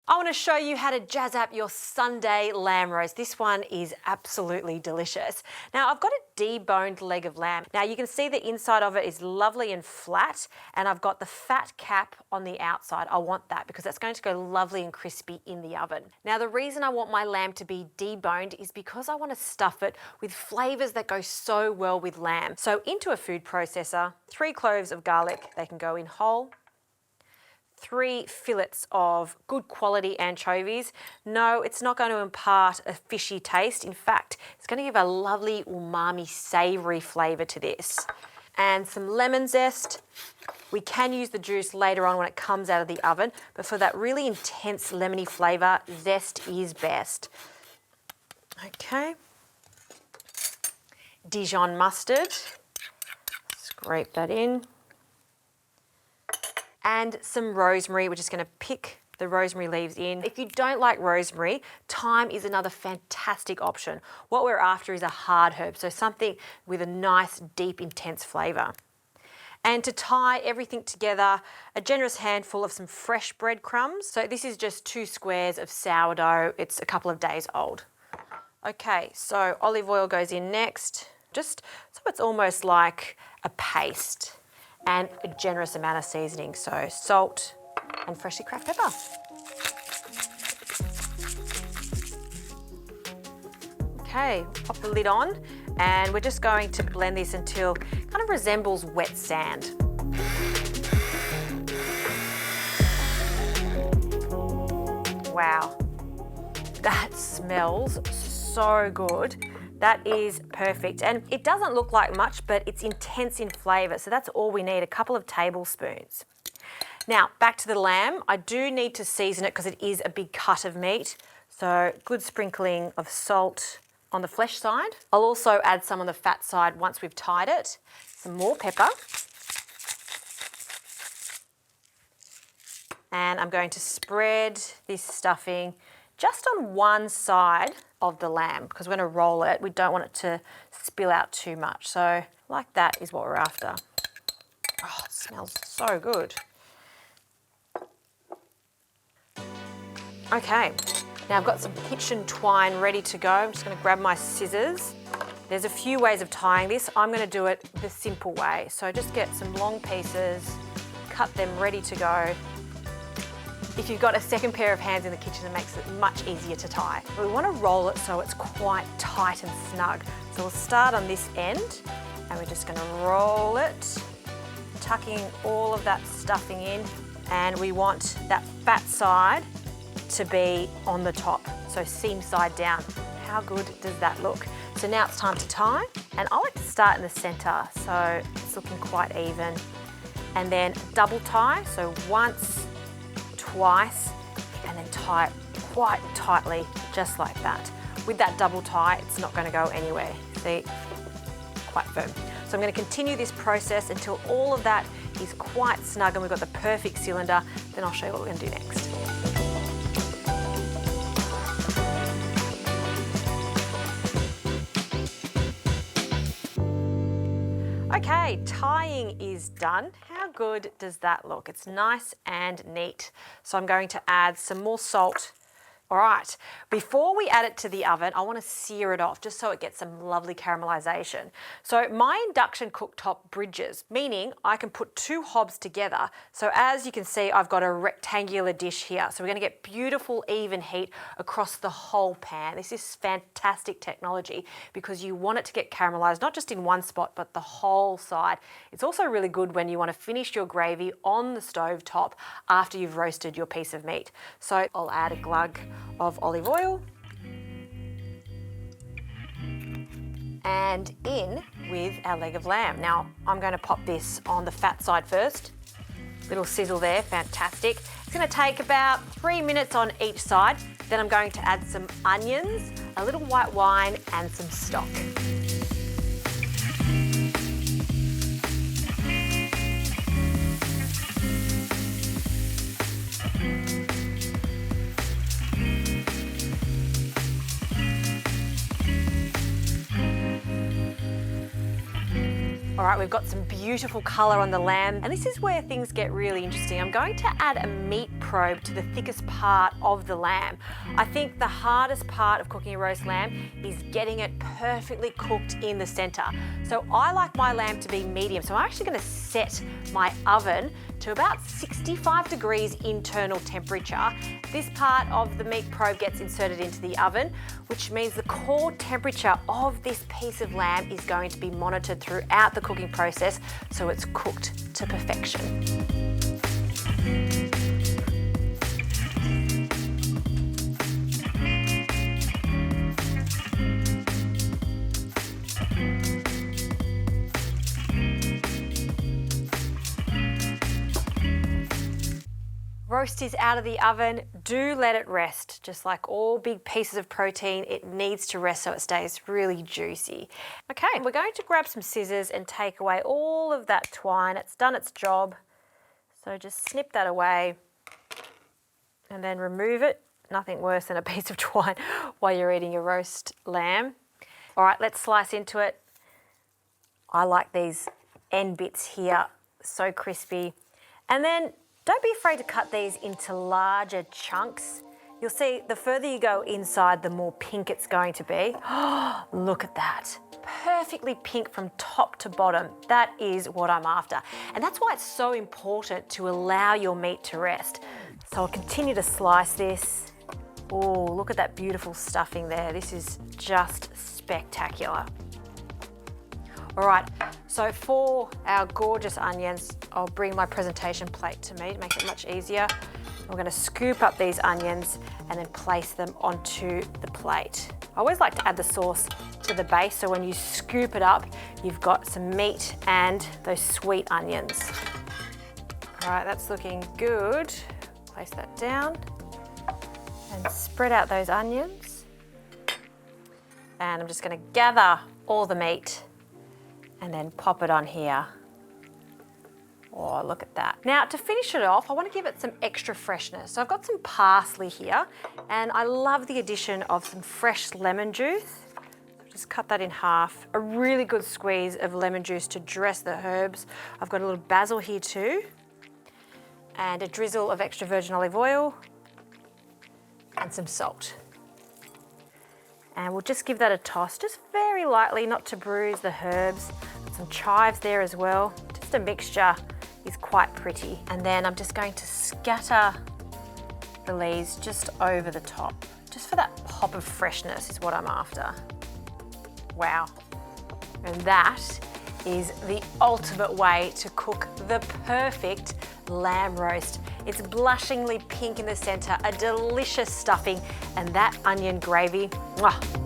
I want to show you how to jazz up your Sunday lamb roast. This one is absolutely delicious. Now I've got a deboned leg of lamb. Now you can see the inside of it is lovely and flat, and I've got the fat cap on the outside. I want that because that's going to go lovely and crispy in the oven. Now the reason I want my lamb to be deboned is because I want to stuff it with flavours that go so well with lamb. So into a food processor, 3 cloves of garlic, they can go in whole. 3 fillets of good quality anchovies. No, it's not going to impart a fishy taste. In fact, it's going to give a lovely umami savoury flavour to this. And some lemon zest. We can use the juice later on when it comes out of the oven, but for that really intense lemony flavour, zest is best. Okay. Dijon mustard. Scrape that in. And some rosemary. We're just going to pick the rosemary leaves in. If you don't like rosemary, thyme is another fantastic option. What we're after is a hard herb, so something with a nice, deep, intense flavour. And to tie everything together, a generous handful of some fresh breadcrumbs. So this is just 2 squares of sourdough. It's a couple of days old. Okay, so olive oil goes in next, just so it's almost like a paste. And a generous amount of seasoning, so salt and freshly cracked pepper. Okay, pop the lid on, and we're just going to blend this until it kind of resembles wet sand. Wow, that smells so good. That is perfect. And it doesn't look like much, but it's intense in flavour. So that's all we need, a couple of tablespoons. Now, back to the lamb. I do need to season it because it is a big cut of meat. So good sprinkling of salt on the flesh side. I'll also add some on the fat side once we've tied it. Some more pepper. And I'm going to spread this stuffing just on one side of the lamb because we're going to roll it. We don't want it to spill out too much. So like that is what we're after. Oh, it smells so good. Okay, now I've got some kitchen twine ready to go. I'm just going to grab my scissors. There's a few ways of tying this. I'm going to do it the simple way. So just get some long pieces, cut them ready to go. If you've got a second pair of hands in the kitchen, it makes it much easier to tie. We want to roll it so it's quite tight and snug. So we'll start on this end and we're just going to roll it, tucking all of that stuffing in, and we want that fat side to be on the top, so seam side down. How good does that look? So now it's time to tie, and I like to start in the centre so it's looking quite even. And then double tie, so once, twice, and then tie it quite tightly, just like that. With that double tie, it's not going to go anywhere. See, quite firm. So I'm going to continue this process until all of that is quite snug and we've got the perfect cylinder. Then I'll show you what we're going to do next. Okay, tying is done. How good does that look? It's nice and neat. So I'm going to add some more salt. All right, before we add it to the oven, I want to sear it off just so it gets some lovely caramelization. So my induction cooktop bridges, meaning I can put 2 hobs together. So as you can see, I've got a rectangular dish here. So we're going to get beautiful even heat across the whole pan. This is fantastic technology because you want it to get caramelized, not just in one spot, but the whole side. It's also really good when you want to finish your gravy on the stove top after you've roasted your piece of meat. So I'll add a glug of olive oil and in with our leg of lamb. Now I'm going to pop this on the fat side first. Little sizzle there, fantastic. It's going to take about 3 minutes on each side. Then I'm going to add some onions, a little white wine and some stock. All right, we've got some beautiful colour on the lamb, and this is where things get really interesting. I'm going to add a meat probe to the thickest part of the lamb. I think the hardest part of cooking a roast lamb is getting it perfectly cooked in the center. So I like my lamb to be medium. So I'm actually going to set my oven to about 65 degrees internal temperature. This part of the meat probe gets inserted into the oven, which means the core temperature of this piece of lamb is going to be monitored throughout the cooking process, so it's cooked to perfection. Roast is out of the oven. Do let it rest. Just like all big pieces of protein, it needs to rest so it stays really juicy. Okay, we're going to grab some scissors and take away all of that twine. It's done its job. So just snip that away and then remove it. Nothing worse than a piece of twine while you're eating your roast lamb. All right, let's slice into it. I like these end bits here, so crispy. And then don't be afraid to cut these into larger chunks. You'll see the further you go inside, the more pink it's going to be. Oh, look at that. Perfectly pink from top to bottom. That is what I'm after. And that's why it's so important to allow your meat to rest. So I'll continue to slice this. Oh, look at that beautiful stuffing there. This is just spectacular. All right, so for our gorgeous onions, I'll bring my presentation plate to me to make it much easier. We're going to scoop up these onions and then place them onto the plate. I always like to add the sauce to the base, so when you scoop it up, you've got some meat and those sweet onions. All right, that's looking good. Place that down and spread out those onions. And I'm just going to gather all the meat and then pop it on here. Oh, look at that. Now, to finish it off, I want to give it some extra freshness. So I've got some parsley here, and I love the addition of some fresh lemon juice. Just cut that in half. A really good squeeze of lemon juice to dress the herbs. I've got a little basil here too, and a drizzle of extra virgin olive oil, and some salt. And we'll just give that a toss, just very lightly, not to bruise the herbs. Some chives there as well. Just a mixture is quite pretty. And then I'm just going to scatter the leaves just over the top. Just for that pop of freshness is what I'm after. Wow. And that is the ultimate way to cook the perfect lamb roast. It's blushingly pink in the center, a delicious stuffing, and that onion gravy, mwah,